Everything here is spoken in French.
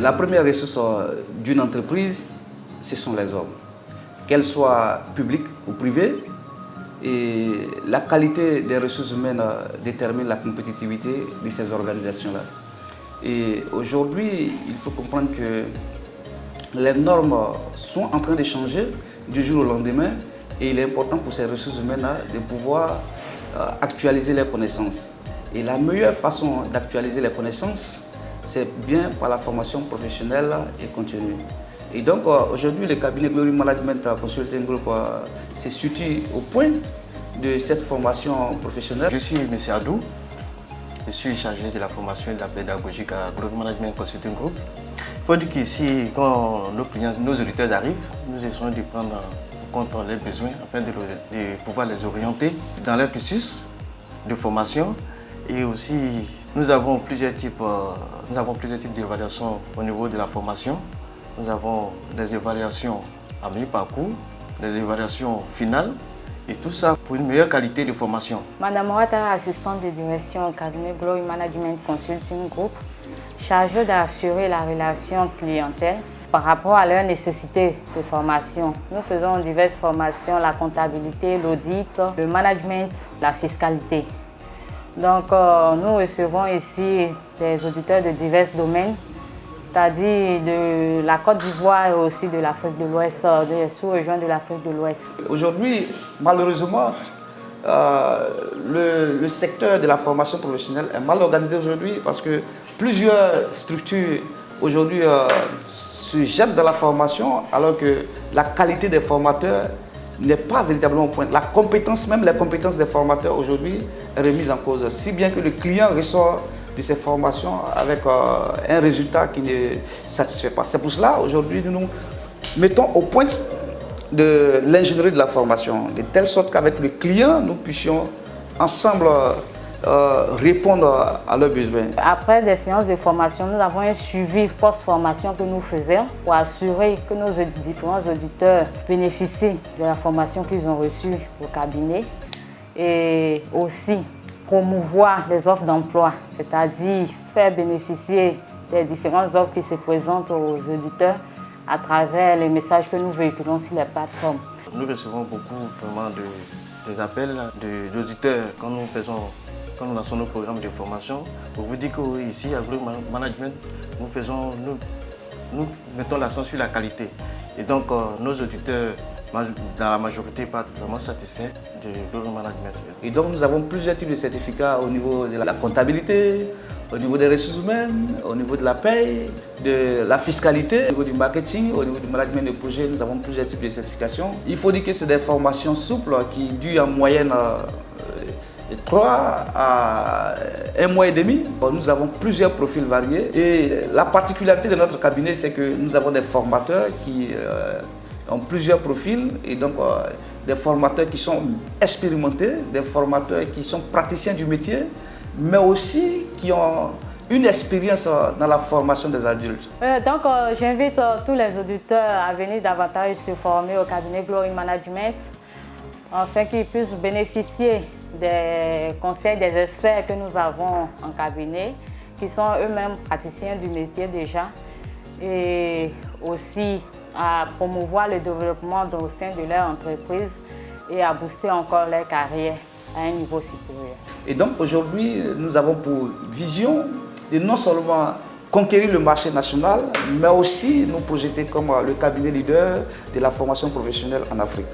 La première ressource d'une entreprise, ce sont les hommes, qu'elles soient publiques ou privées. Et la qualité des ressources humaines détermine la compétitivité de ces organisations-là. Et aujourd'hui, il faut comprendre que les normes sont en train de changer du jour au lendemain et il est important pour ces ressources humaines de pouvoir actualiser leurs connaissances. Et la meilleure façon d'actualiser les connaissances, c'est bien par la formation professionnelle et continue. Et donc aujourd'hui, le cabinet Glory Management Consulting Group se situe au point de cette formation professionnelle. Je suis M. Adou, je suis chargé de la formation et de la pédagogie à Glory Management Consulting Group. Il faut dire qu'ici, quand nos clients, nos auditeurs arrivent, nous essayons de prendre en compte leurs besoins afin de pouvoir les orienter dans leur cursus de formation. Et aussi, nous avons plusieurs types d'évaluations au niveau de la formation. Nous avons des évaluations à mi-parcours, des évaluations finales, et tout ça pour une meilleure qualité de formation. Madame Ouattara, assistante de direction au cabinet Glory Management Consulting Group, chargée d'assurer la relation clientèle par rapport à leurs nécessités de formation. Nous faisons diverses formations, la comptabilité, l'audit, le management, la fiscalité. Donc nous recevons ici des auditeurs de divers domaines, c'est-à-dire de la Côte d'Ivoire et aussi de l'Afrique de l'Ouest, des sous-régions de l'Afrique de l'Ouest. Aujourd'hui, malheureusement, le secteur de la formation professionnelle est mal organisé aujourd'hui parce que plusieurs structures aujourd'hui se jettent dans la formation alors que la qualité des formateurs n'est pas véritablement au point. La compétence, même les compétences des formateurs aujourd'hui est remise en cause, si bien que le client ressort de ces formations avec un résultat qui ne satisfait pas. C'est pour cela aujourd'hui nous mettons au point de l'ingénierie de la formation, de telle sorte qu'avec le client, nous puissions ensemble répondre à leurs besoins. Après des séances de formation, nous avons un suivi post-formation que nous faisons pour assurer que nos différents auditeurs bénéficient de la formation qu'ils ont reçue au cabinet et aussi promouvoir des offres d'emploi, c'est-à-dire faire bénéficier des différentes offres qui se présentent aux auditeurs à travers les messages que nous véhiculons sur les plateformes. Nous recevons beaucoup vraiment des appels d'auditeurs quand nous lançons nos programmes de formation. Pour vous dire qu'ici, à Glory Management, nous mettons l'accent sur la qualité. Et donc, nos auditeurs, dans la majorité, pas vraiment satisfaits de Glory Management. Et donc, nous avons plusieurs types de certificats au niveau de la comptabilité, au niveau des ressources humaines, au niveau de la paie, de la fiscalité, au niveau du marketing, au niveau du management de projet. Nous avons plusieurs types de certifications. Il faut dire que c'est des formations souples qui durent en moyenne 3 à 1 mois et demi. Bon, nous avons plusieurs profils variés et la particularité de notre cabinet, c'est que nous avons des formateurs qui ont plusieurs profils et donc des formateurs qui sont expérimentés, des formateurs qui sont praticiens du métier, mais aussi qui ont une expérience dans la formation des adultes. Donc j'invite tous les auditeurs à venir davantage se former au cabinet Glory Management afin qu'ils puissent bénéficier des conseils des experts que nous avons en cabinet, qui sont eux-mêmes praticiens du métier déjà, et aussi à promouvoir le développement au sein de leur entreprise et à booster encore leur carrière à un niveau supérieur. Et donc aujourd'hui, nous avons pour vision de non seulement conquérir le marché national, mais aussi nous projeter comme le cabinet leader de la formation professionnelle en Afrique.